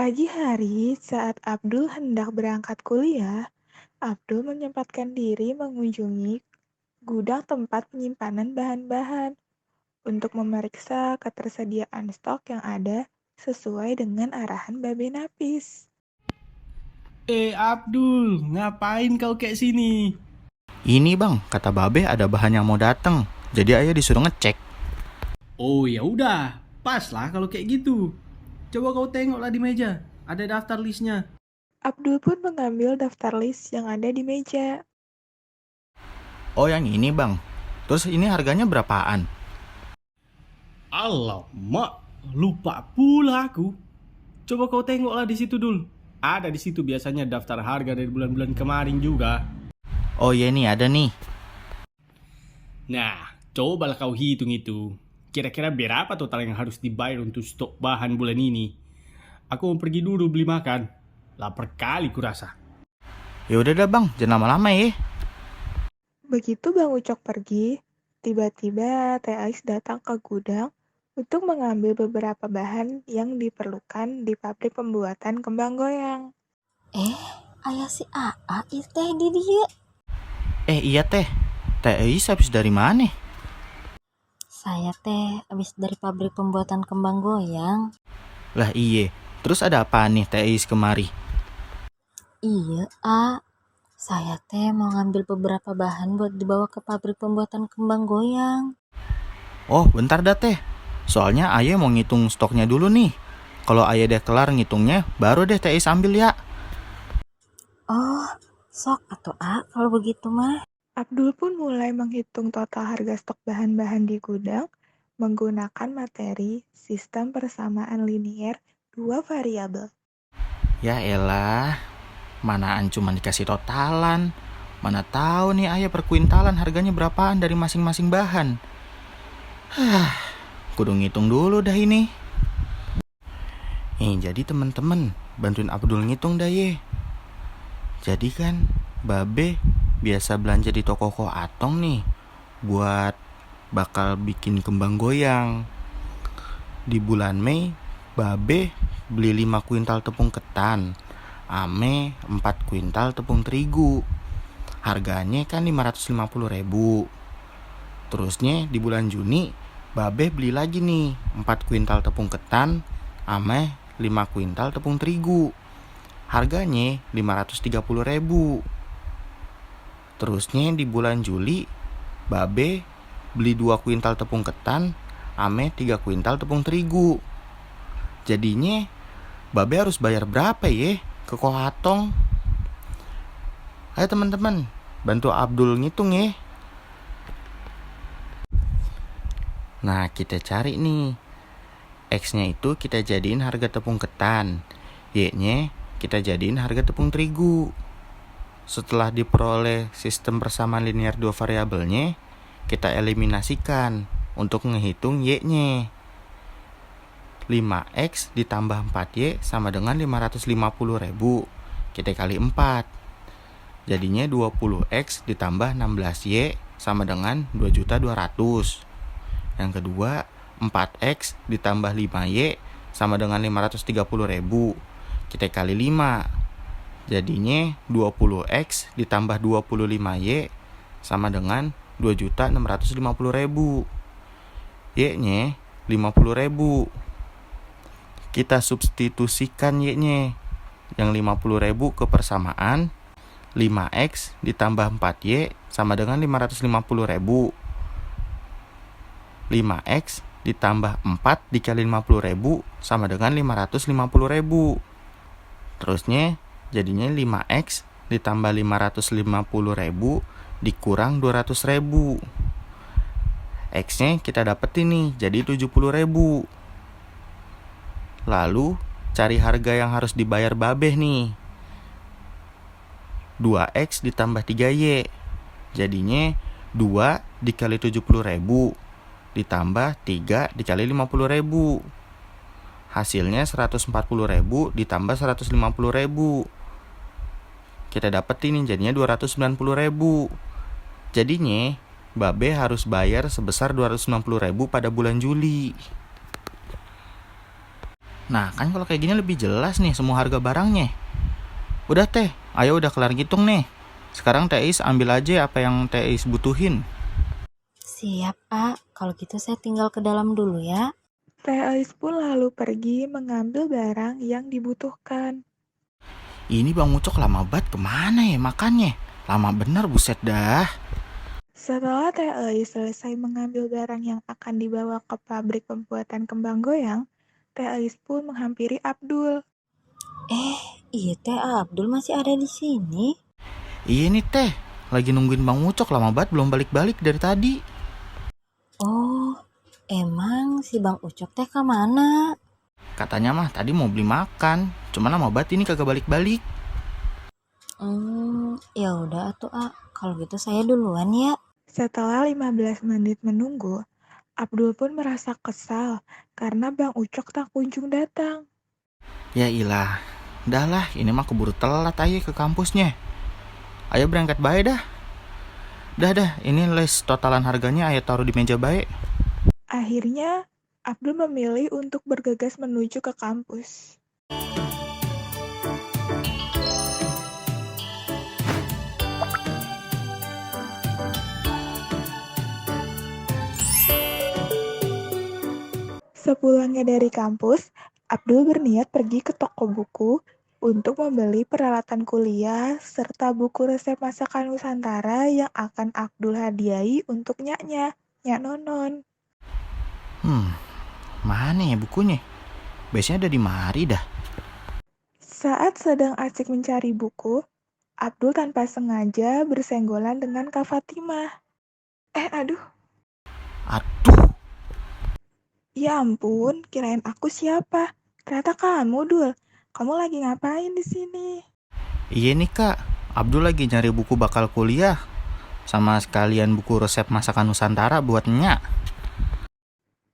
Pagi hari, saat Abdul hendak berangkat kuliah, Abdul menyempatkan diri mengunjungi gudang tempat penyimpanan bahan-bahan untuk memeriksa ketersediaan stok yang ada sesuai dengan arahan Babe Napis. Abdul, ngapain kau kayak sini? Ini bang, kata Babe ada bahan yang mau datang. Jadi ayah disuruh ngecek. Oh ya udah, pas lah kalau kayak gitu. Coba kau tengoklah di meja, ada daftar listnya. Abdul pun mengambil daftar list yang ada di meja. Oh yang ini bang. Terus ini harganya berapaan? Alamak, lupa pula aku. Coba kau tengoklah di situ dul. Ada di situ biasanya daftar harga dari bulan-bulan kemarin juga. Oh iya nih ada nih. Nah, cobalah kau hitung itu. Kira-kira berapa total yang harus dibayar untuk stok bahan bulan ini? Aku mau pergi dulu beli makan. Lapar kali kurasa. Ya udah dah bang, jangan lama-lama ya. Begitu Bang Ucok pergi, tiba-tiba Teh Ais datang ke gudang untuk mengambil beberapa bahan yang diperlukan di pabrik pembuatan kembang goyang. Ayah si Aa teh di dia. Iya teh. Teh Ais habis dari mana? Saya teh abis dari pabrik pembuatan kembang goyang. Lah iye. Terus ada apa nih Teh Ais kemari? Iya, saya teh mau ngambil beberapa bahan buat dibawa ke pabrik pembuatan kembang goyang. Oh bentar dah teh. Soalnya ayah mau ngitung stoknya dulu nih. Kalau ayah udah kelar ngitungnya, baru deh Teh Ais ambil ya. Oh, sok atau kalau begitu mah. Abdul pun mulai menghitung total harga stok bahan-bahan di gudang menggunakan materi sistem persamaan linier dua variabel. Ya elah, manaan cuma dikasih totalan. Mana tahu nih ayah per kuintalan harganya berapaan dari masing-masing bahan. Kudu ngitung dulu dah ini. Jadi temen-temen bantuin Abdul ngitung dah ye. Jadi kan Babe biasa belanja di toko Ko Atong nih buat bakal bikin kembang goyang. Di bulan Mei Babe beli 5 kuintal tepung ketan, ame 4 kuintal tepung terigu. Harganya kan 550.000. Terusnya di bulan Juni Babe beli lagi nih 4 kuintal tepung ketan, ame 5 kuintal tepung terigu. Harganya 530.000. Terusnya di bulan Juli Babe beli 2 kuintal tepung ketan, ame 3 kuintal tepung terigu. Jadinya Babe harus bayar berapa ya ke Ko Atong? Ayo teman-teman, bantu Abdul ngitung ya. Nah kita cari nih. X-nya itu kita jadiin harga tepung ketan, Y-nya kita jadiin harga tepung terigu. Setelah diperoleh sistem persamaan linear dua variabelnya, kita eliminasikan untuk menghitung Y-nya. 5X ditambah 4Y sama dengan 550.000. Kita kali 4. Jadinya 20X ditambah 16Y sama dengan 2.200.000. Yang kedua, 4X ditambah 5Y sama dengan 530.000. Kita kali 5. Jadinya 20X ditambah 25Y sama dengan 2.650.000. Y-nya 50.000. Kita substitusikan Y-nya yang 50.000 ke persamaan 5X ditambah 4Y sama dengan 550.000. 5X ditambah 4 dikali 50.000 sama dengan 550.000. Terusnya jadinya 5X ditambah 550.000 dikurang 200.000. X-nya kita dapetin nih jadi 70.000. Lalu cari harga yang harus dibayar Babe nih. 2X ditambah 3Y. Jadinya 2 dikali 70.000 ditambah 3 dikali 50.000. Hasilnya 140.000 ditambah 150.000. Kita dapat ini jadinya 290.000. Jadinya Babe harus bayar sebesar 290.000 pada bulan Juli. Nah, kan kalau kayak gini lebih jelas nih semua harga barangnya. Udah teh, ayo udah kelar ngitung nih. Sekarang Teh Is ambil aja apa yang Teh Is butuhin. Siap, A. Kalau gitu saya tinggal ke dalam dulu ya. Teh Ais pun lalu pergi mengambil barang yang dibutuhkan. Ini Bang Ucok lama banget kemana ya makannya? Lama bener buset dah. Setelah Teh Ais selesai mengambil barang yang akan dibawa ke pabrik pembuatan kembang goyang, Teh Ais pun menghampiri Abdul. Iya Teh Abdul masih ada di sini. Iya nih Teh, lagi nungguin Bang Ucok lama banget belum balik-balik dari tadi. Oh, emang si Bang Ucok teh kemana? Katanya mah tadi mau beli makan, cuma lama banget ini kagak balik-balik. Ya udah atuh A. Kalau gitu saya duluan ya. Setelah 15 menit menunggu, Abdul pun merasa kesal karena Bang Ucok tak kunjung datang. Ya ilah, dah lah ini mah keburu telat aja ke kampusnya. Ayo berangkat bae dah. Dah, ini les totalan harganya ayo taruh di meja bae. Akhirnya, Abdul memilih untuk bergegas menuju ke kampus. Sepulangnya dari kampus, Abdul berniat pergi ke toko buku untuk membeli peralatan kuliah serta buku resep masakan Nusantara yang akan Abdul hadiahi untuk Nyak Nonon. Mana ya bukunya? Biasanya ada di mari dah. Saat sedang asik mencari buku, Abdul tanpa sengaja bersenggolan dengan Kak Fatimah. Aduh, Aduh, ya ampun, kirain aku siapa? Ternyata kamu, Dul. Kamu lagi ngapain di sini? iya nih kak. Abdul lagi nyari buku bakal kuliah. Sama sekalian buku resep masakan Nusantara buat Nyak.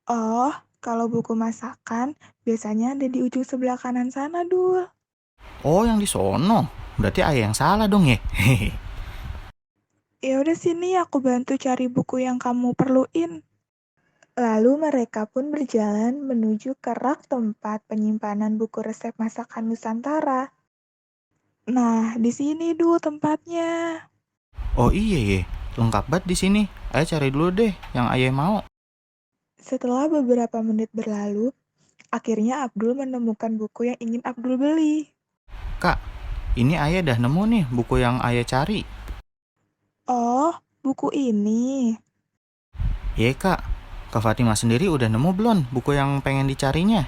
Oh, kalau buku masakan biasanya ada di ujung sebelah kanan sana, Dul. Oh yang di sono. Berarti ayah yang salah dong ya. Hehehe. Ya udah sini aku bantu cari buku yang kamu perluin. Lalu mereka pun berjalan menuju ke rak tempat penyimpanan buku resep masakan Nusantara. Nah, di sini Dul tempatnya. Oh iya ya, lengkap banget di sini. Ayo cari dulu deh yang ayah mau. Setelah beberapa menit berlalu, akhirnya Abdul menemukan buku yang ingin Abdul beli. Kak, ini ayah dah nemu nih buku yang ayah cari. Oh, buku ini. Iya kak, Kak Fatimah sendiri udah nemu belum buku yang pengen dicarinya?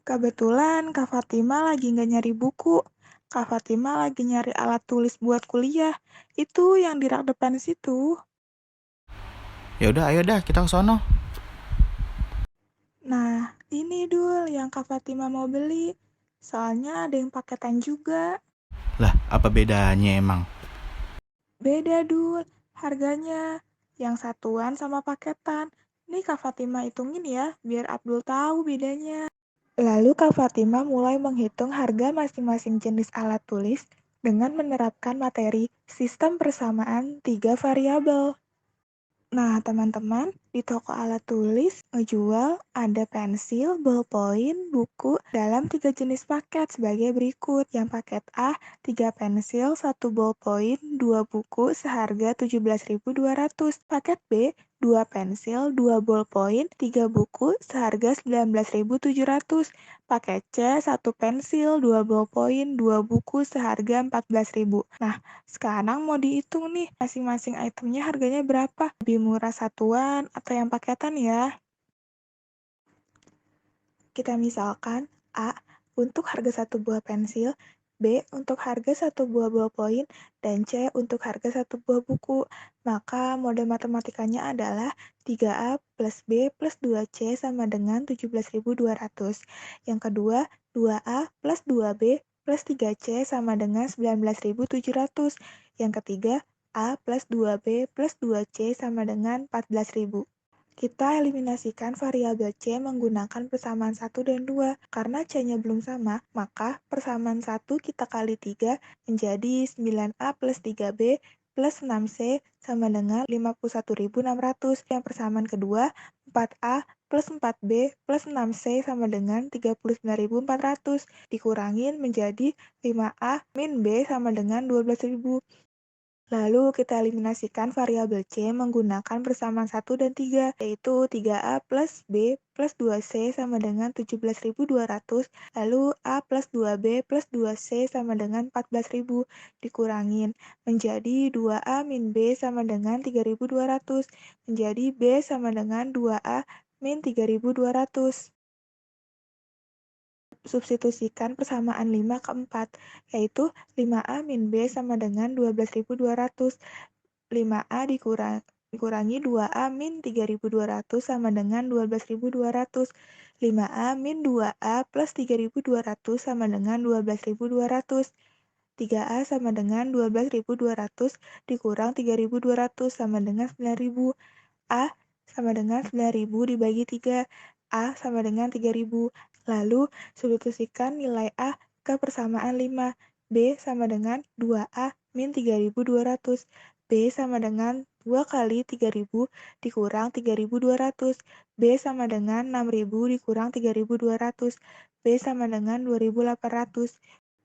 Kebetulan Kak Fatima lagi nggak nyari buku. Kak Fatima lagi nyari alat tulis buat kuliah. Itu yang di rak depan situ. Ya udah ayo dah kita ke sono. Nah, ini Dul yang Kak Fatima mau beli. Soalnya ada yang paketan juga. Lah, apa bedanya emang? Beda Dul, harganya. Yang satuan sama paketan. Nih Kak Fatima hitungin ya, biar Abdul tahu bedanya. Lalu Kak Fatima mulai menghitung harga masing-masing jenis alat tulis dengan menerapkan materi sistem persamaan 3 variabel. Nah, teman-teman, di toko alat tulis ngejual ada pensil, ballpoint, buku dalam 3 jenis paket sebagai berikut. Yang paket A, 3 pensil, 1 ballpoint, 2 buku seharga 17.200. Paket B, 2 pensil, 2 ballpoint, 3 buku seharga 19.700. Paket C, 1 pensil, 2 ballpoint, 2 buku seharga 14.000. Nah, sekarang mau dihitung nih, masing-masing itemnya harganya berapa? Lebih murah satuan atau yang paketan ya? Kita misalkan A untuk harga satu buah pensil, B untuk harga satu buah ballpoint, dan C untuk harga satu buah buku. Maka mode matematikanya adalah 3A plus B plus 2C sama dengan 17.200. Yang kedua, 2A plus 2B plus 3C sama dengan 19.700. Yang ketiga, A plus 2B plus 2C sama dengan 14.000. Kita eliminasikan variabel C menggunakan persamaan 1 dan 2. Karena C-nya belum sama, maka persamaan 1 kita kali 3 menjadi 9A plus 3B plus 6C sama dengan 51.600. Yang persamaan kedua, 4A plus 4B plus 6C sama dengan 39.400. Dikurangin menjadi 5A min B sama dengan 12.000. Lalu kita eliminasikan variabel C menggunakan persamaan 1 dan 3, yaitu 3A plus B plus 2C sama dengan 17.200, lalu A plus 2B plus 2C sama dengan 14.000, dikurangin menjadi 2A min B sama dengan 3.200, menjadi B sama dengan 2A min 3.200. Substitusikan persamaan 5 ke 4, yaitu 5A min B sama dengan 12.200. 5A dikurangi 2A min 3.200 sama dengan 12.200. 5A min 2A plus 3.200 sama dengan 12.200. 3A sama dengan 12.200 dikurang 3.200 sama dengan 9.000. A sama dengan 9.000 dibagi 3. A sama dengan 3.000. Lalu, substitusikan nilai A ke persamaan 5. B sama dengan 2A min 3.200. B sama dengan 2 kali 3.000 dikurang 3.200. B sama dengan 6.000 dikurang 3.200. B sama dengan 2.800.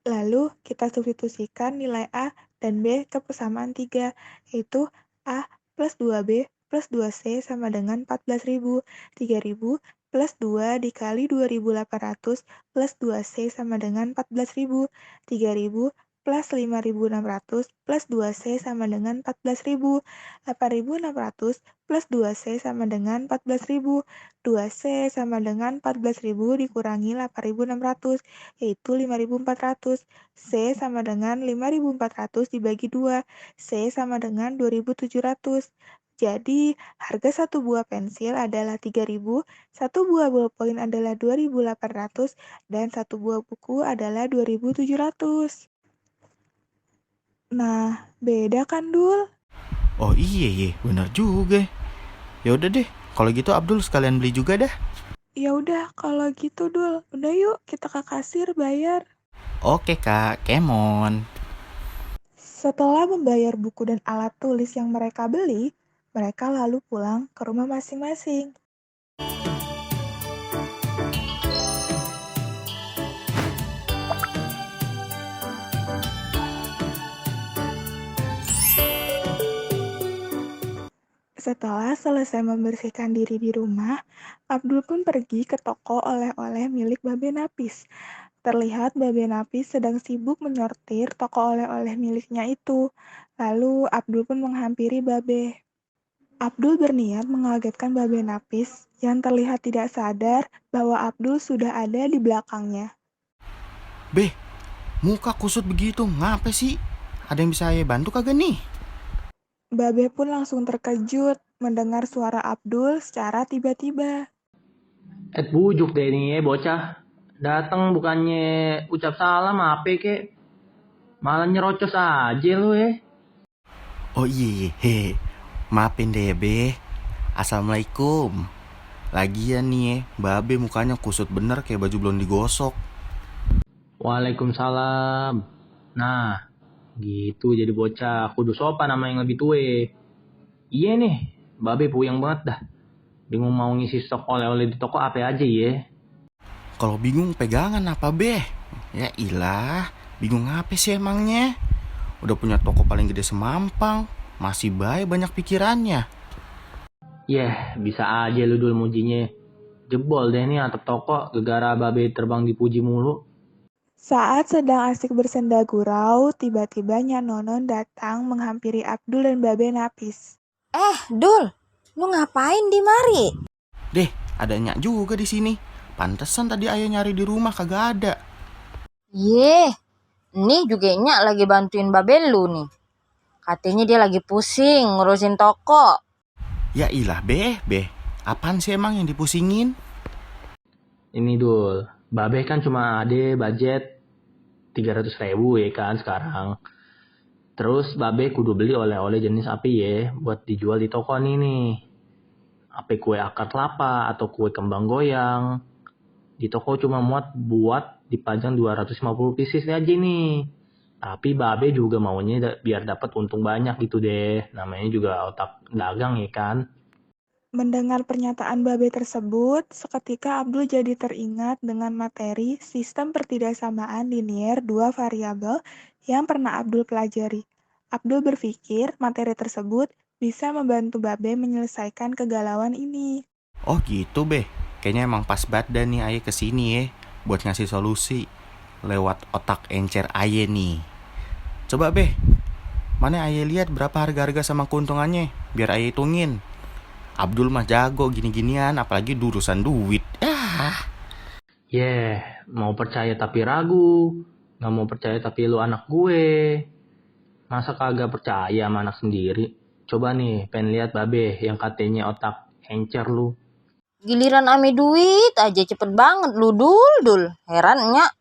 Lalu, kita substitusikan nilai A dan B ke persamaan 3, yaitu A plus 2B plus 2C sama dengan 14.000. 3.000 plus 2 dikali 2.800 plus 2C sama dengan 14.000. 3.000 plus 5.600 plus 2C sama dengan 14.000. 8.600 plus 2C sama dengan 14.000. 2C sama dengan 14.000 dikurangi 8.600, yaitu 5.400. C sama dengan 5.400 dibagi 2. C sama dengan 2.700. Jadi, harga satu buah pensil adalah 3.000, satu buah bolpoin adalah 2.800, dan satu buah buku adalah 2.700. Nah, beda kan, Dul? Oh iya, benar juga. Ya udah deh, kalau gitu Abdul sekalian beli juga dah. Ya udah, kalau gitu, Dul. Udah yuk, kita ke kasir bayar. Oke Kak, Kemon. Setelah membayar buku dan alat tulis yang mereka beli, mereka lalu pulang ke rumah masing-masing. Setelah selesai membersihkan diri di rumah, Abdul pun pergi ke toko oleh-oleh milik Babe Napis. Terlihat Babe Napis sedang sibuk menyortir toko oleh-oleh miliknya itu. Lalu Abdul pun menghampiri Babe. Abdul berniat mengagetkan Babe Napis yang terlihat tidak sadar bahwa Abdul sudah ada di belakangnya. Beh, muka kusut begitu, ngapa sih? Ada yang bisa saya bantu kagak nih? Babe pun langsung terkejut mendengar suara Abdul secara tiba-tiba. Bujuk deh nih bocah. Datang bukannya ucap salam apa kek. Malah nyerocos aja lu ya. Oh iya, maafin deh Be. Assalamualaikum. Lagian nih, Babe mukanya kusut bener kayak baju belum digosok. Waalaikumsalam. Nah, gitu jadi bocah. Kudu sopan sama yang lebih tua. Iya nih, babe puyeng banget dah. Bingung mau ngisi stok oleh-oleh di toko apa aja ya. Kalau bingung pegangan apa Be? Ya ilah, bingung apa sih emangnya? Udah punya toko paling gede semampang, masih baik banyak pikirannya. Bisa aja lu dulu mujinya. Jebol deh nih atap toko gegara babe terbang dipuji mulu. Saat sedang asik bersenda gurau, tiba-tiba Nyak Nonon datang menghampiri Abdul dan Babe Napis. Dul, lu ngapain di mari? Deh, ada Nyak juga di sini. Pantesan tadi ayah nyari di rumah kagak ada. Yeh, nih juga Nyak lagi bantuin Babe lu nih. Katanya dia lagi pusing ngurusin toko. Ya ilah Be, apaan sih emang yang dipusingin? Ini dul, babe kan cuma ada budget 300.000 ya kan sekarang. Terus babe kudu beli oleh-oleh jenis apa ya buat dijual di toko nih. Apa kue akar kelapa atau kue kembang goyang. Di toko cuma muat buat dipajang 250 pieces aja nih. Tapi babe juga maunya biar dapat untung banyak gitu deh. Namanya juga otak dagang ya kan. Mendengar pernyataan Babe tersebut, seketika Abdul jadi teringat dengan materi sistem pertidaksamaan linier dua variabel yang pernah Abdul pelajari. Abdul berpikir materi tersebut bisa membantu Babe menyelesaikan kegalauan ini. Oh gitu Beh, kayaknya emang pas banget dah nih Aye kesini ya buat ngasih solusi lewat otak encer Aye nih. Coba Beh, mana Aye lihat berapa harga-harga sama keuntungannya, biar Aye hitungin. Abdul mah jago gini-ginian, apalagi urusan duit. Mau percaya tapi ragu. Gak mau percaya tapi lu anak gue. Masa kagak percaya sama anak sendiri? Coba nih, pengen lihat Babe yang katanya otak encer lu. Giliran ame duit aja cepet banget lu dul. Heran Nyak.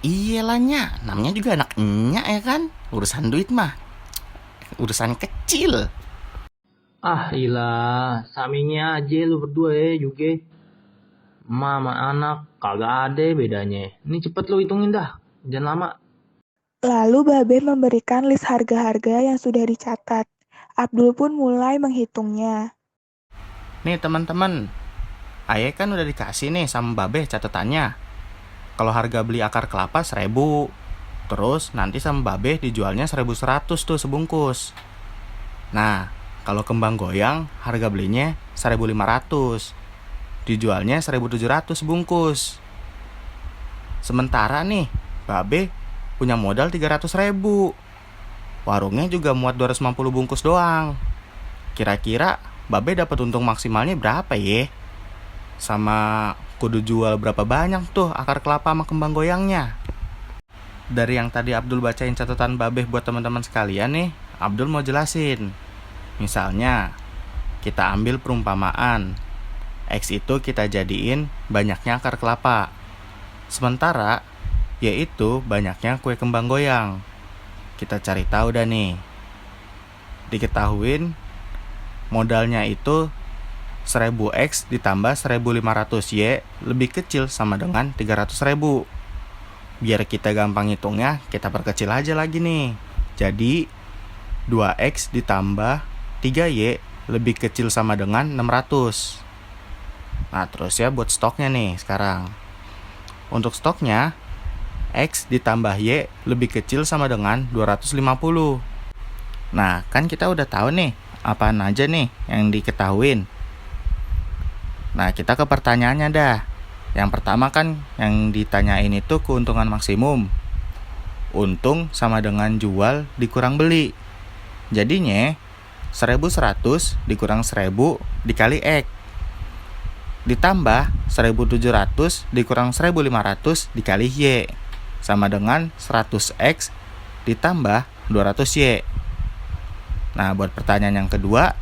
Iyalah Nyak, namanya juga anak Nyak ya kan. Urusan duit mah urusan kecil. Ilah, saminya aja lu berdua juga. Emak sama anak kagak ada bedanya. Ini cepet lu hitungin dah, jangan lama. Lalu Babe memberikan list harga-harga yang sudah dicatat. Abdul pun mulai menghitungnya. Nih teman-teman, Aye kan udah dikasih nih sama Babe catatannya. Kalau harga beli akar kelapa 1.000, terus nanti sama Babe dijualnya 1.100 tuh sebungkus. Nah, kalau kembang goyang harga belinya 1.500, dijualnya 1.700 sebungkus. Sementara nih Babe punya modal 300.000, warungnya juga muat 250 bungkus doang. Kira-kira Babe dapat untung maksimalnya berapa ya? Sama kudu jual berapa banyak tuh akar kelapa sama kembang goyangnya? Dari yang tadi Abdul bacain catatan Babe buat teman-teman sekalian nih, Abdul mau jelasin. Misalnya, kita ambil perumpamaan X itu kita jadiin banyaknya akar kelapa, sementara Y itu banyaknya kue kembang goyang. Kita cari tahu dah nih. Diketahuin modalnya itu 1.000X ditambah 1.500Y lebih kecil sama dengan 300.000. Biar kita gampang hitungnya, kita perkecil aja lagi nih. Jadi 2X ditambah 3Y lebih kecil sama dengan 600. Nah terus ya buat stoknya nih sekarang. Untuk stoknya, X ditambah Y lebih kecil sama dengan 250. Nah kan kita udah tahu nih apaan aja nih yang diketahuin. Nah kita ke pertanyaannya dah. Yang pertama kan yang ditanyain itu keuntungan maksimum. Untung sama dengan jual dikurang beli. Jadinya 1.100 dikurang 1.000 dikali X ditambah 1.700 dikurang 1.500 dikali Y sama dengan 100X ditambah 200Y. Nah buat pertanyaan yang kedua,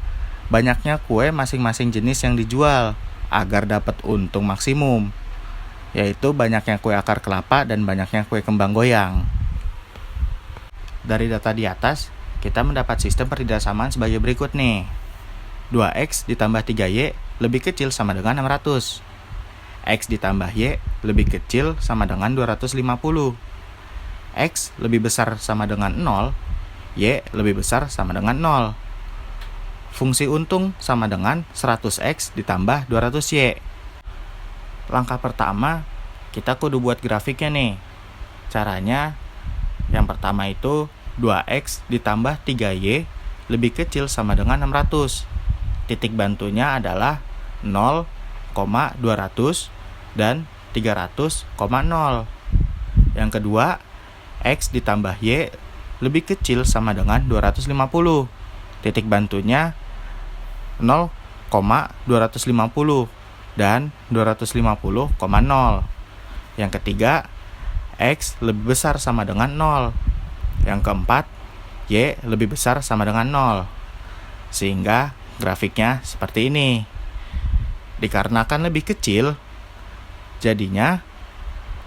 banyaknya kue masing-masing jenis yang dijual agar dapat untung maksimum, yaitu banyaknya kue akar kelapa dan banyaknya kue kembang goyang. Dari data di atas, kita mendapat sistem pertidaksamaan sebagai berikut nih. 2X ditambah 3Y lebih kecil sama dengan 600. X ditambah Y lebih kecil sama dengan 250. X lebih besar sama dengan 0, Y lebih besar sama dengan 0. Fungsi untung sama dengan 100X ditambah 200Y. Langkah pertama, kita kudu buat grafiknya nih. Caranya, yang pertama itu 2X ditambah 3Y lebih kecil sama dengan 600. Titik bantunya adalah 0,200 dan 300,0. Yang kedua, X ditambah Y lebih kecil sama dengan 250. Titik bantunya 0,250 dan 250,0. Yang ketiga, X lebih besar sama dengan 0. Yang keempat, Y lebih besar sama dengan 0. Sehingga grafiknya seperti ini. Dikarenakan lebih kecil, jadinya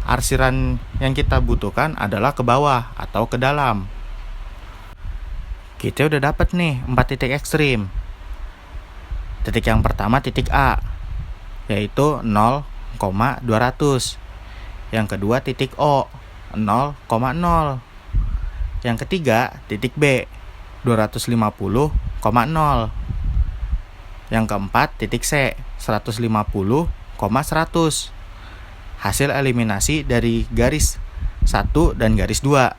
arsiran yang kita butuhkan adalah ke bawah atau ke dalam. Kita udah dapat nih 4 titik ekstrim. Titik yang pertama titik A, yaitu 0,200. Yang kedua titik O, 0,0. Yang ketiga titik B, 250,0. Yang keempat, titik C, 150,100. Hasil eliminasi dari garis 1 dan garis 2.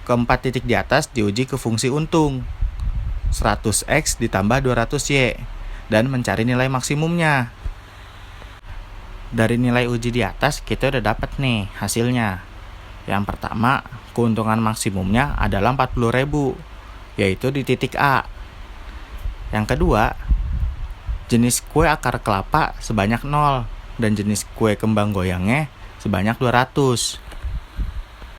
Keempat titik di atas diuji ke fungsi untung, 100x ditambah 200y, dan mencari nilai maksimumnya. Dari nilai uji di atas kita udah dapat nih hasilnya. Yang pertama, keuntungan maksimumnya adalah 40.000, yaitu di titik A. Yang kedua, jenis kue akar kelapa sebanyak 0 dan jenis kue kembang goyangnya sebanyak 200.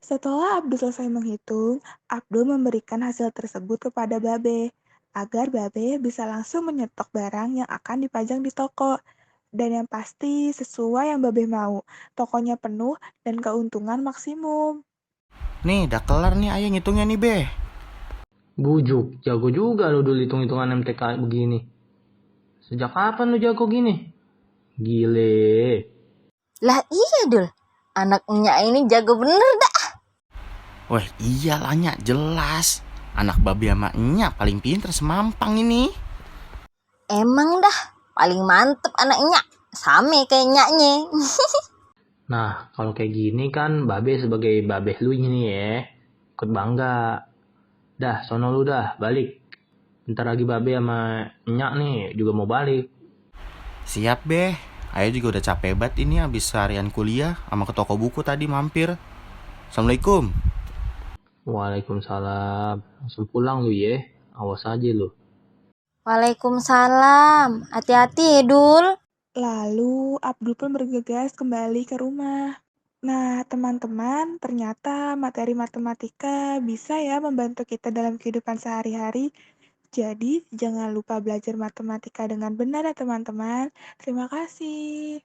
Setelah Abdul selesai menghitung, Abdul memberikan hasil tersebut kepada Babe, agar Babe bisa langsung menyetok barang yang akan dipajang di toko. Dan yang pasti sesuai yang Babe mau, tokonya penuh dan keuntungan maksimum. Nih, udah kelar nih ayah ngitungnya nih, Be. Bujuk, jago juga lu dulu hitung-hitungan MTK begini. Sejak kapan lu jago gini? Gile. Lah iya Dul, anaknya ini jago bener dah. Wah, iyalah Nyak, jelas. Anak babi sama Nyak paling pinter semampang ini. Emang dah, paling mantep anaknya, sama kayak nyaknya. Nah, kalau kayak gini kan Babe sebagai babeh lu ini ya, ikut bangga. Dah, sono lu dah, balik. Bentar lagi Babe sama Nyak nih juga mau balik. Siap, Be. Ayah juga udah capek banget ini habis seharian kuliah sama ke toko buku tadi mampir. Assalamualaikum. Waalaikumsalam. Langsung pulang lu ya, awas aja lu. Waalaikumsalam, hati-hati ya Dul. Lalu Abdul pun bergegas kembali ke rumah. Nah, teman-teman, ternyata materi matematika bisa ya membantu kita dalam kehidupan sehari-hari. Jadi, jangan lupa belajar matematika dengan benar ya teman-teman. Terima kasih.